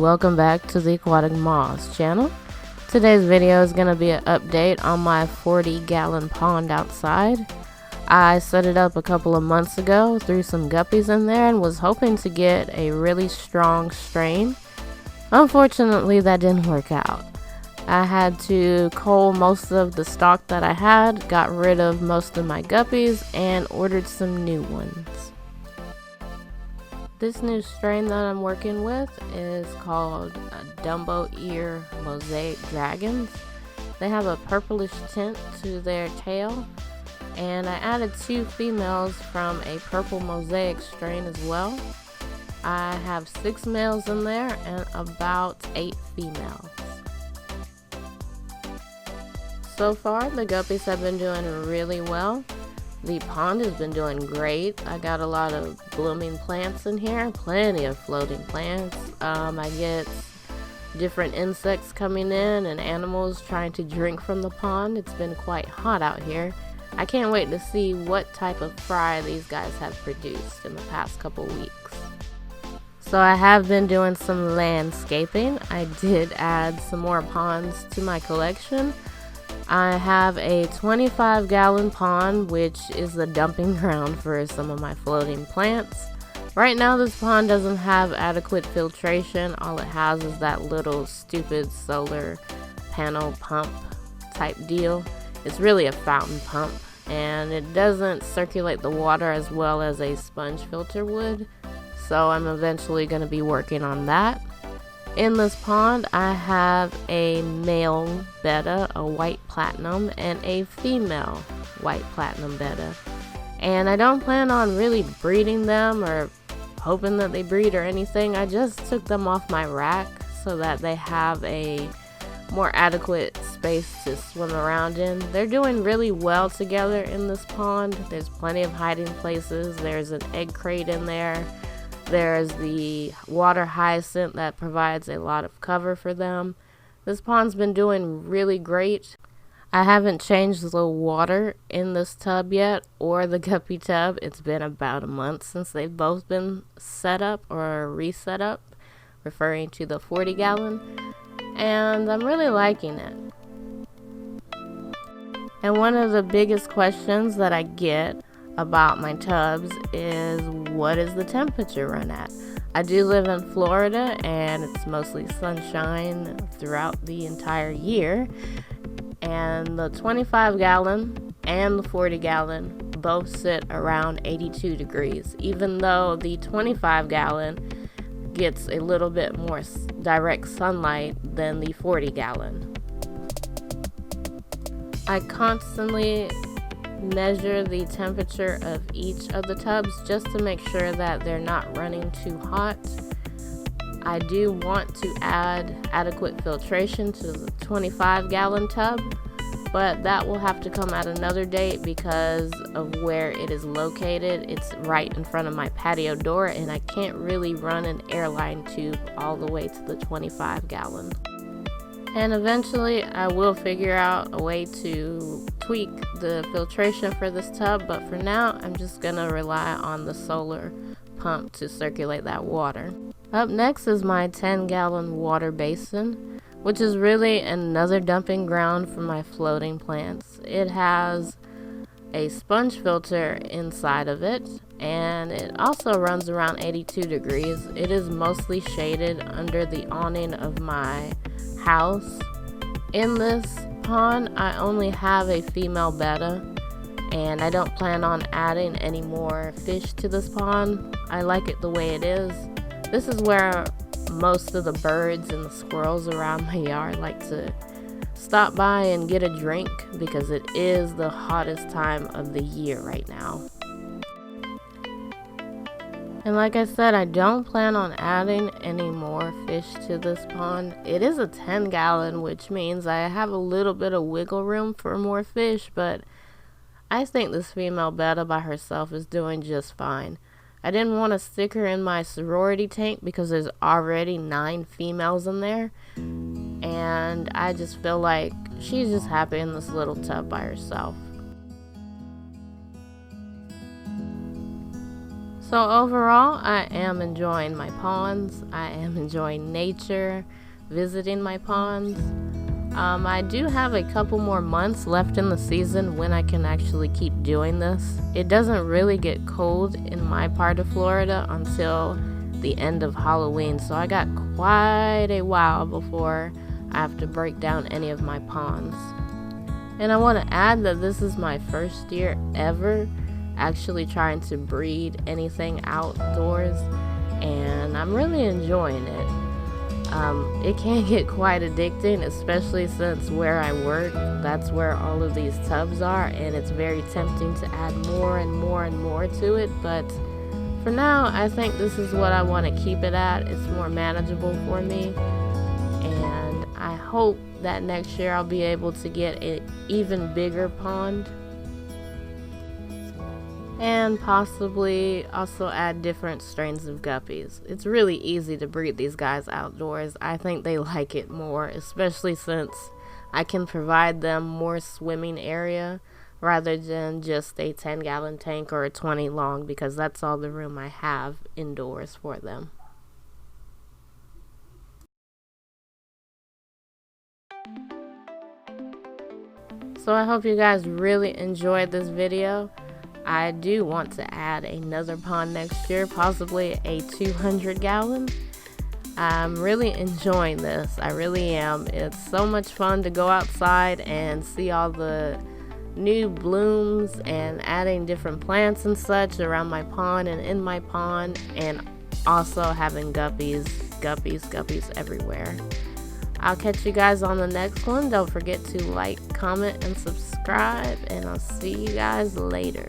welcome back to the Aquatic Moss channel. Today's video is going to be an update on my 40-gallon pond outside. I set it up a couple of months ago, threw some guppies in there, and was hoping to get a really strong strain. Unfortunately, that didn't work out. I had to cull most of the stock that I had, got rid of most of my guppies, and ordered some new ones. This new strain that I'm working with is called Dumbo Ear Mosaic Dragons. They have a purplish tint to their tail, and I added 2 females from a purple mosaic strain as well. I have 6 males in there and about 8 females. So far, the guppies have been doing really well. The pond has been doing great. I got a lot of blooming plants in here, plenty of floating plants. I get different insects coming in and animals trying to drink from the pond. It's been quite hot out here. I can't wait to see what type of fry these guys have produced in the past couple weeks. So I have been doing some landscaping. I did add some more ponds to my collection. I have a 25-gallon pond, which is the dumping ground for some of my floating plants. Right now, this pond doesn't have adequate filtration. All it has is that little stupid solar panel pump type deal. It's really a fountain pump, and it doesn't circulate the water as well as a sponge filter would. So I'm eventually going to be working on that. In this pond, I have a male betta, a white platinum, and a female white platinum betta. And I don't plan on really breeding them or hoping that they breed or anything. I just took them off my rack so that they have a more adequate space to swim around in. They're doing really well together in this pond. There's plenty of hiding places. There's an egg crate in there. There's the water hyacinth that provides a lot of cover for them. This pond's been doing really great. I haven't changed the water in this tub yet, or the guppy tub. It's been about a month since they've both been set up or reset up, referring to the 40-gallon, and I'm really liking it. And one of the biggest questions that I get about my tubs is, what is the temperature run at? I do live in Florida and it's mostly sunshine throughout the entire year, and the 25-gallon and the 40-gallon both sit around 82 degrees, even though the 25-gallon gets a little bit more direct sunlight than the 40-gallon. I constantly measure the temperature of each of the tubs just to make sure that they're not running too hot. I do want to add adequate filtration to the 25-gallon tub, but that will have to come at another date because of where it is located. It's right in front of my patio door, and I can't really run an airline tube all the way to the 25-gallon. And eventually I will figure out a way to tweak the filtration for this tub, but for now I'm just gonna rely on the solar pump to circulate that water. Up next is my 10-gallon water basin, which is really another dumping ground for my floating plants. It has a sponge filter inside of it, and it also runs around 82 degrees. It is mostly shaded under the awning of my house. In this pond, I only have a female betta, and I don't plan on adding any more fish to this pond. I like it the way it is. This is where most of the birds and the squirrels around my yard like to stop by and get a drink because it is the hottest time of the year right now. And like I said, I don't plan on adding any more fish to this pond. It is a 10-gallon, which means I have a little bit of wiggle room for more fish, but I think this female betta by herself is doing just fine. I didn't want to stick her in my sorority tank because there's already 9 females in there, and I just feel like she's just happy in this little tub by herself. So overall, I am enjoying my ponds. I am enjoying nature, visiting my ponds. I do have a couple more months left in the season when I can actually keep doing this. It doesn't really get cold in my part of Florida until the end of Halloween, so I got quite a while before I have to break down any of my ponds. And I want to add that this is my first year ever actually trying to breed anything outdoors, and I'm really enjoying it. It can get quite addicting, especially since where I work, that's where all of these tubs are, and it's very tempting to add more and more and more to it, but for now, I think this is what I want to keep it at. It's more manageable for me, and I hope that next year I'll be able to get an even bigger pond and possibly also add different strains of guppies. It's really easy to breed these guys outdoors. I think they like it more, especially since I can provide them more swimming area rather than just a 10-gallon tank or a 20 long, because that's all the room I have indoors for them. So I hope you guys really enjoyed this video. I do want to add another pond next year, possibly a 200-gallon. I'm really enjoying this. I really am. It's so much fun to go outside and see all the new blooms and adding different plants and such around my pond and in my pond, and also having guppies everywhere. I'll catch you guys on the next one. Don't forget to like, comment, and subscribe, and I'll see you guys later.